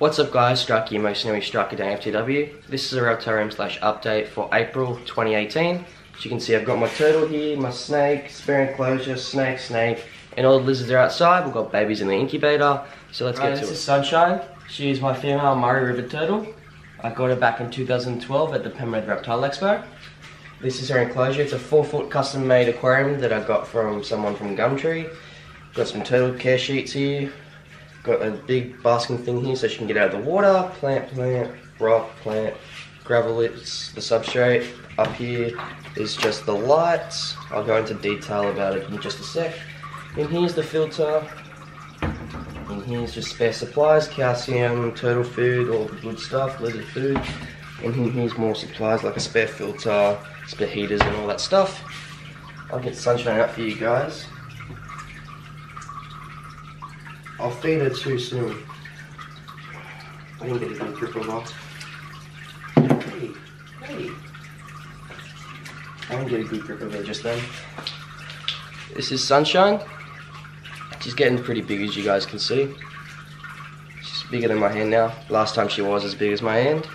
What's up guys, Strike most new Striker down FTW. This is a Reptile update for April 2018. As you can see, I've got my turtle here, my snake, spare enclosure, snake, and all the lizards are outside. We've got babies in the incubator, so let's get to it. This is Sunshine. She is my female Murray River turtle. I got her back in 2012 at the Penrith Reptile Expo. This is her enclosure. It's a 4-foot custom made aquarium that I got from someone from Gumtree. Got some turtle care sheets here. Got a big basking thing here so she can get out of the water. Plant, rock, plant, gravel, it's the substrate. Up here is just the lights. I'll go into detail about it in just a sec. And here's the filter. And here's just spare supplies, calcium, turtle food, all the good stuff, lizard food. And here's more supplies like a spare filter, spare heaters and all that stuff. I'll get Sunshine out for you guys. I'll feed her too soon. I didn't get a good grip of her. Hey. I didn't get a good grip of her just then. This is Sunshine. She's getting pretty big, as you guys can see. She's bigger than my hand now. Last time she was as big as my hand.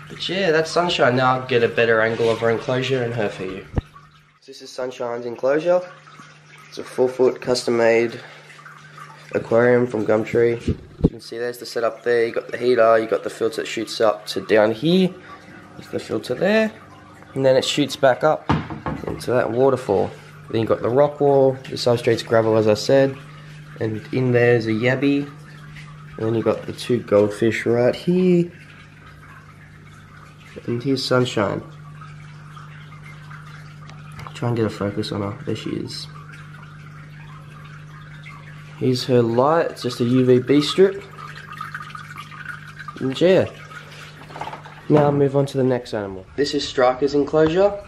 But yeah, that's Sunshine. Now I'll get a better angle of her enclosure and her for you. This is Sunshine's enclosure. It's a 4-foot custom made aquarium from Gumtree. You can see there's the setup there. You got the heater, you got the filter that shoots up to down here. There's the filter there. And then it shoots back up into that waterfall. Then you got the rock wall, the substrate's gravel as I said. And in there's a yabby. And then you got the 2 goldfish right here. And here's Sunshine. Try and get a focus on her. There she is. Here's her light. It's just a UVB strip. And yeah. Now I'll move on to the next animal. This is Striker's enclosure.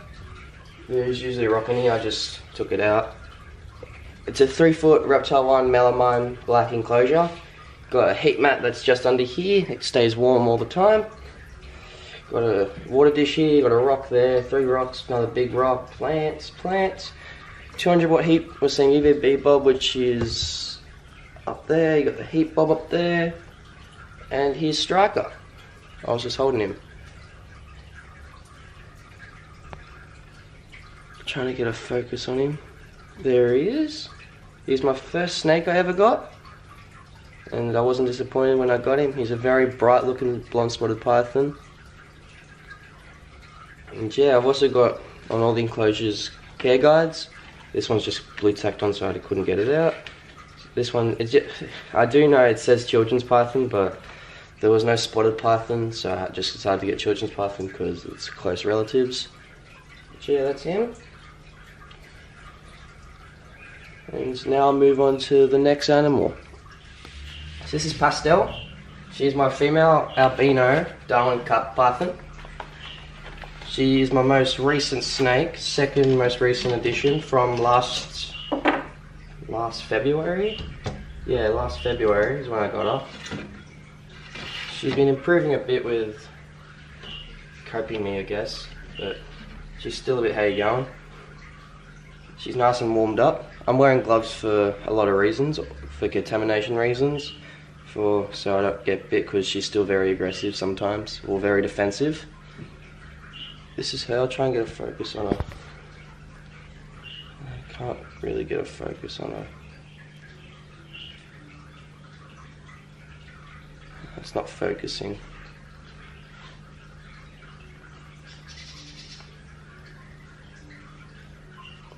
There's usually a rock in here. I just took it out. It's a 3-foot Reptile 1 melamine black enclosure. Got a heat mat that's just under here. It stays warm all the time. Got a water dish here, got a rock there, 3 rocks, another big rock, plants. 200 watt heat with some UVB bulb, which is up there. You got the heat bulb up there. And here's Striker. I was just holding him. Trying to get a focus on him. There he is. He's my first snake I ever got. And I wasn't disappointed when I got him. He's a very bright looking blonde spotted python. And yeah, I've also got on all the enclosures care guides. This one's just blue tacked on so I couldn't get it out. This one, I do know it says children's python, but there was no spotted python, so I just decided to get children's python because it's close relatives. But yeah, that's him. And now I'll move on to the next animal. So this is Pastel. She's my female albino Darwin Cup python. She is my most recent snake, second most recent addition from last February. Yeah, last February is when I got her. She's been improving a bit with coping me, I guess, but she's still a bit hay going. She's nice and warmed up. I'm wearing gloves for a lot of reasons, for contamination reasons, so I don't get bit because she's still very aggressive sometimes, or very defensive. This is her. I'll try and get a focus on her. I can't really get a focus on her. It's not focusing.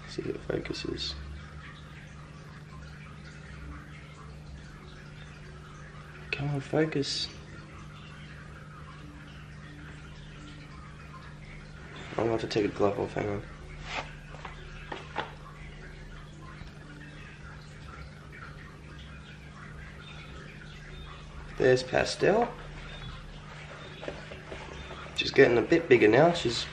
Let's see if it focuses. Come on, focus. I'm going to have to take a glove off, hang on. There's Pastel. She's getting a bit bigger now. She's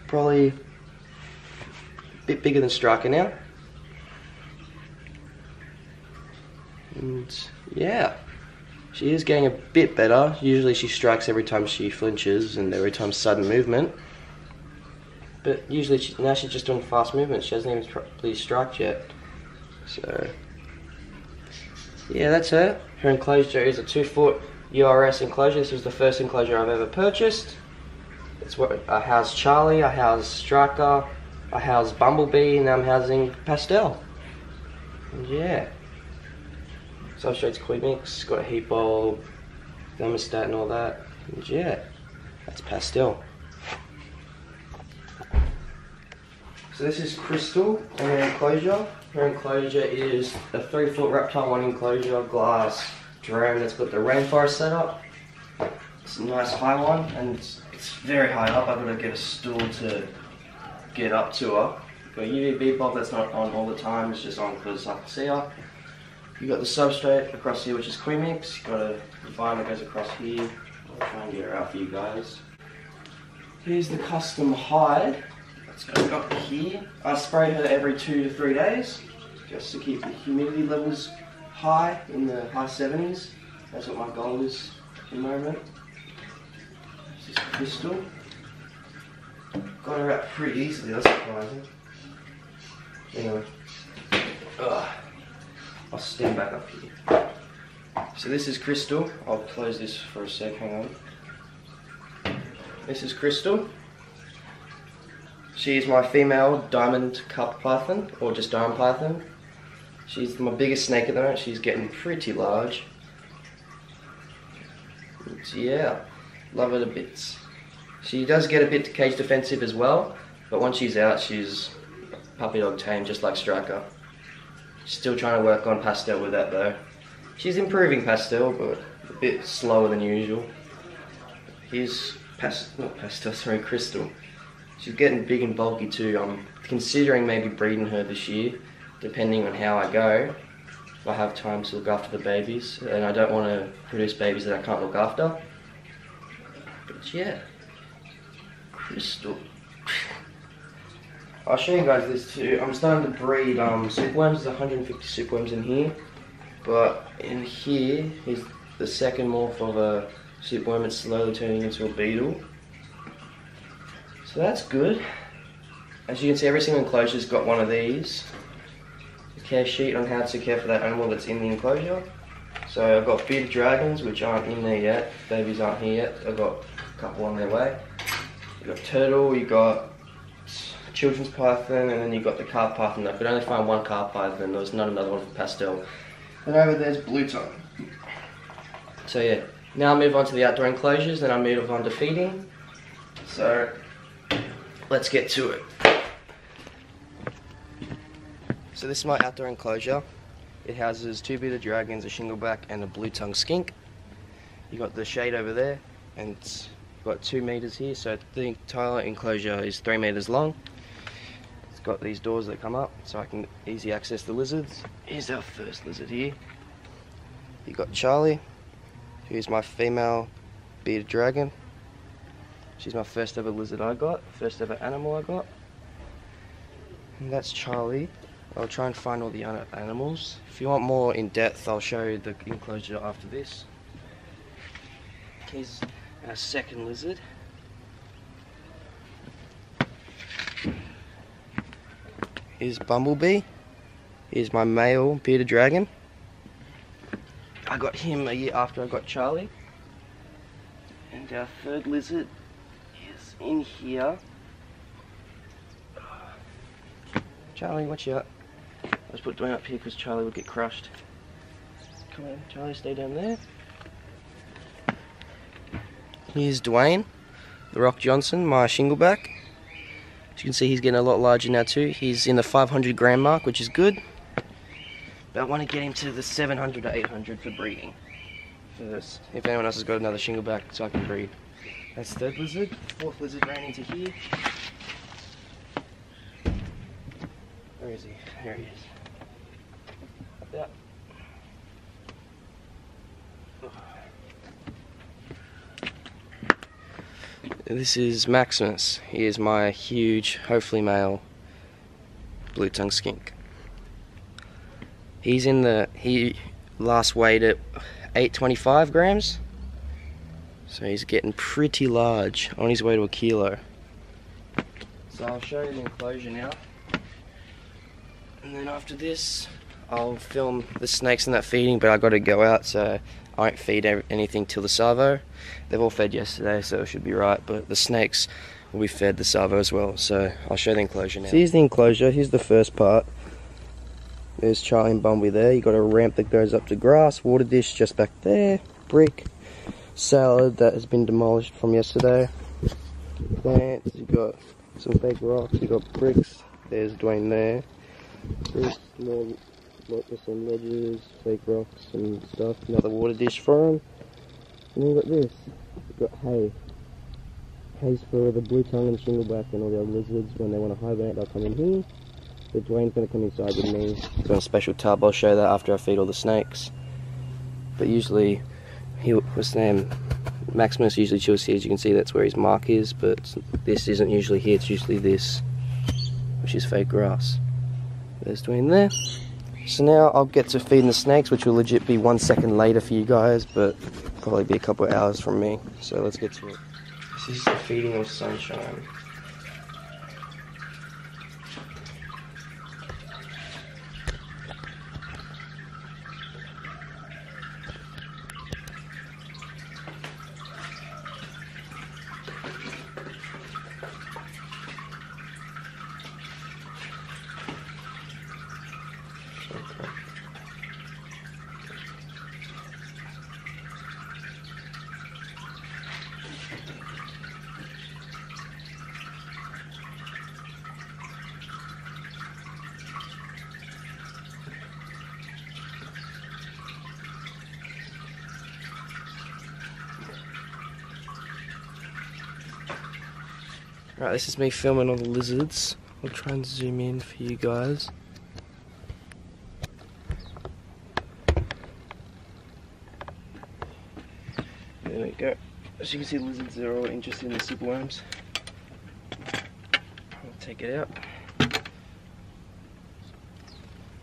probably a bit bigger than Striker now. And yeah, she is getting a bit better. Usually she strikes every time she flinches and every time sudden movement. But usually now she's just doing fast movements. She hasn't even properly striked yet. So yeah, that's her. Her enclosure is a 2-foot URS enclosure. This was the first enclosure I've ever purchased. It's what I house Charlie, I house Striker, I house Bumblebee, and now I'm housing Pastel. And yeah. Substrate's Quimix, got a heat bulb, thermostat and all that. And yeah, that's Pastel. So this is Crystal in her enclosure. Her enclosure is a 3-foot Reptile 1 enclosure, glass drone that's got the Rainforest setup. It's a nice high one, and it's very high up. I've got to get a stool to get up to her. Got a UVB bulb that's not on all the time, it's just on because I can see her. You got the substrate across here, which is Quimix. Got a vine that goes across here. I'll try and get her out for you guys. Here's the custom hide. It's going up here. I spray her every 2 to 3 days, just to keep the humidity levels high, in the high 70s. That's what my goal is at the moment. This is Crystal. Got her out pretty easily, that's surprising. Anyway, I'll stand back up here. So this is Crystal. I'll close this for a sec, hang on. This is Crystal. She is my female diamond cup python, or just diamond python. She's my biggest snake at the moment. She's getting pretty large. And yeah, love her to bits. She does get a bit cage defensive as well, but once she's out, she's puppy dog tame, just like Striker. Still trying to work on Pastel with that though. She's improving Pastel, but a bit slower than usual. Here's Crystal. She's getting big and bulky too. I'm considering maybe breeding her this year, depending on how I go. If I have time to look after the babies, and I don't want to produce babies that I can't look after. But yeah, Crystal. I'll show you guys this too. I'm starting to breed silkworms. There's 150 silkworms in here, but in here is the second morph of a silkworm. It's slowly turning into a beetle. So that's good. As you can see, every single enclosure's got one of these. A care sheet on how to care for that animal that's in the enclosure. So I've got bearded dragons, which aren't in there yet. Babies aren't here yet. I've got a couple on their way. You've got turtle, you've got children's python, and then you've got the carp python. I could only find one carp python, there was not another one for Pastel. And over there's blue tongue. So yeah, now I'll move on to the outdoor enclosures, then I'll move on to feeding. So let's get to it. So this is my outdoor enclosure. It houses 2 bearded dragons, a shingleback, and a blue tongue skink. You got the shade over there, and it's got 2 meters here, so the entire enclosure is 3 meters long. It's got these doors that come up, so I can easily access the lizards. Here's our first lizard here. You got Charlie, who's my female bearded dragon. She's my first ever lizard I got, first ever animal I got. And that's Charlie. I'll try and find all the other animals. If you want more in depth, I'll show you the enclosure after this. Here's our second lizard. Here's Bumblebee. Here's my male bearded dragon. I got him a year after I got Charlie. And our third lizard is in here. Charlie, watch out. Let's put Dwayne up here because Charlie would get crushed. Come on, Charlie, stay down there. Here's Dwayne, the Rock Johnson, my shingleback. As you can see, he's getting a lot larger now too. He's in the 500 gram mark, which is good. But I want to get him to the 700 to 800 for breeding. First, if anyone else has got another shingleback, so I can breed. That's the third lizard. Fourth lizard ran into here. Where is he? There he is. Up there. This is Maximus. He is my huge, hopefully male, blue tongue skink. He last weighed at 825 grams. So he's getting pretty large, on his way to a kilo. So I'll show you the enclosure now. And then after this, I'll film the snakes and that feeding, but I got to go out, so I won't feed anything till the salvo. They've all fed yesterday, so it should be right, but the snakes will be fed the salvo as well, so I'll show the enclosure now. So here's the enclosure, here's the first part. There's Charlie and Bumblebee there. You've got a ramp that goes up to grass, water dish just back there, brick, salad that has been demolished from yesterday, plants, you've got some fake rocks, you've got bricks, there's Dwayne there, there's more some ledges, fake rocks and stuff, another water dish for him, and then you've got this, you've got hay. Hay's for the blue tongue and shingleback and all the other lizards. When they want to hibernate, they'll come in here. But Dwayne's going to come inside with me. Got a special tub, I'll show that after I feed all the snakes. But usually, what's his name? Maximus usually chills here, as you can see that's where his mark is, but this isn't usually here, it's usually this, which is fake grass. There's Dwayne there. So now I'll get to feeding the snakes, which will legit be 1 second later for you guys, but probably be a couple of hours from me. So let's get to it. This is the feeding of Sunshine. Right, this is me filming all the lizards. I'll try and zoom in for you guys. There we go. As you can see, lizards are all interested in the superworms. I'll take it out.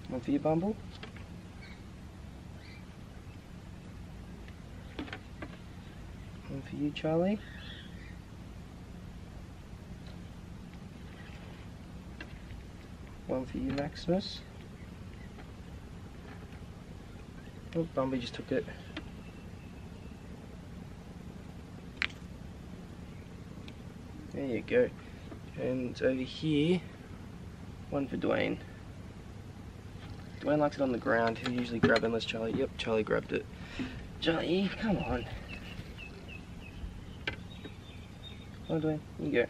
One for you, Bumble. One for you, Charlie. One for you, Maximus. Oh, Bumblebee just took it. There you go. And over here, one for Dwayne. Dwayne likes it on the ground. He'll usually grab it unless Charlie... Yep, Charlie grabbed it. Charlie, come on. Come on, Dwayne. Here you go.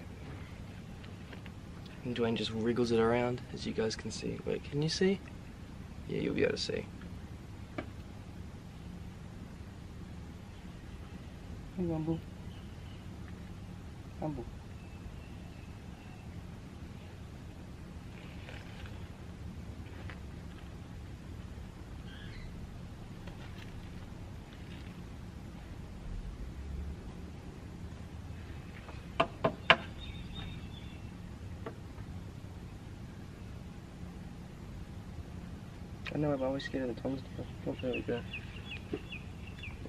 And Dwayne just wriggles it around, as you guys can see. Wait, can you see? Yeah, you'll be able to see. Hey, Bumble. Bumble. I know, I'm always scared of the tongue stuff. Oh, there we go.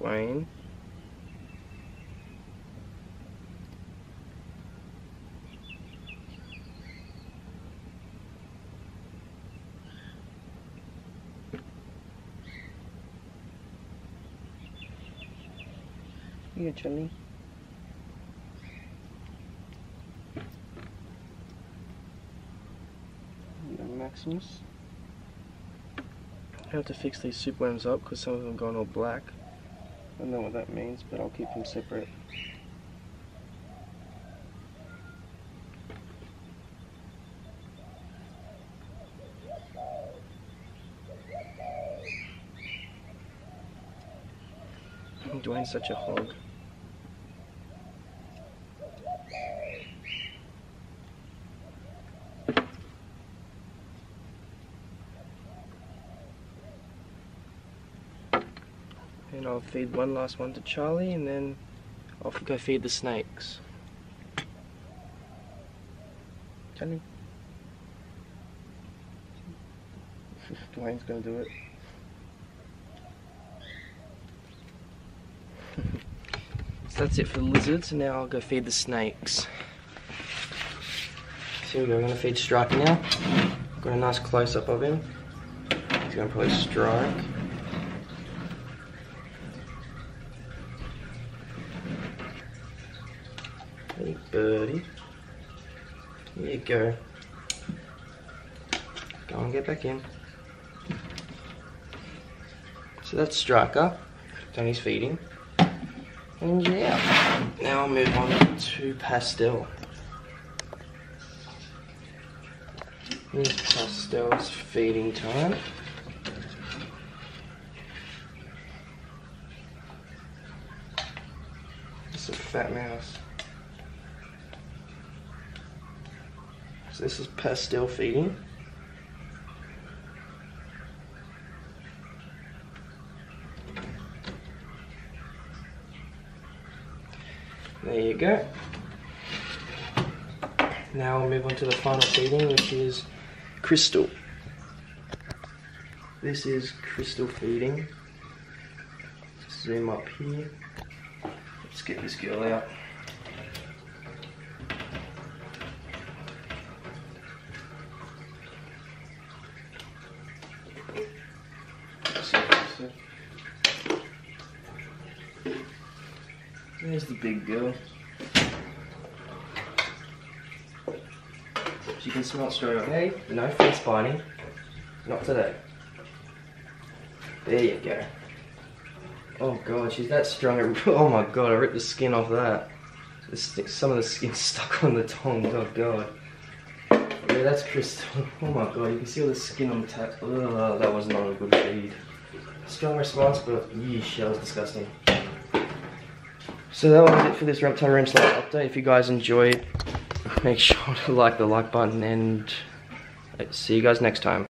Dwayne. Here, Charlie. And Maximus. I have to fix these superworms up because some of them have gone all black. I don't know what that means, but I'll keep them separate. Dwayne's such a hog. And I'll feed one last one to Charlie, and then I'll go feed the snakes. Charlie. Dwayne's gonna do it. So that's it for the lizards, and now I'll go feed the snakes. So here we go, we're gonna feed Striker now. Got a nice close-up of him. He's gonna probably strike. Hey birdie. Here you go. Go and get back in. So that's Striker, done his feeding. And yeah, now I'll move on to Pastel. Here's Pastel's feeding time. It's a fat mouse. So this is Pastel feeding. There you go. Now we'll move on to the final feeding, which is Crystal. This is Crystal feeding. Zoom up here. Let's get this girl out. There's the big girl. She can smell it straight away. No fence biting. Not today. There you go. Oh god, she's that strong. Oh my god, I ripped the skin off that. Some of the skin's stuck on the tongue. Oh god. Yeah, that's Crystal. Oh my god, you can see all the skin on the tap. Ugh, that was not a good feed. Strong response, but yeesh, that was disgusting. So that was it for this Reptile Room Slash update. If you guys enjoyed, make sure to like the like button and see you guys next time.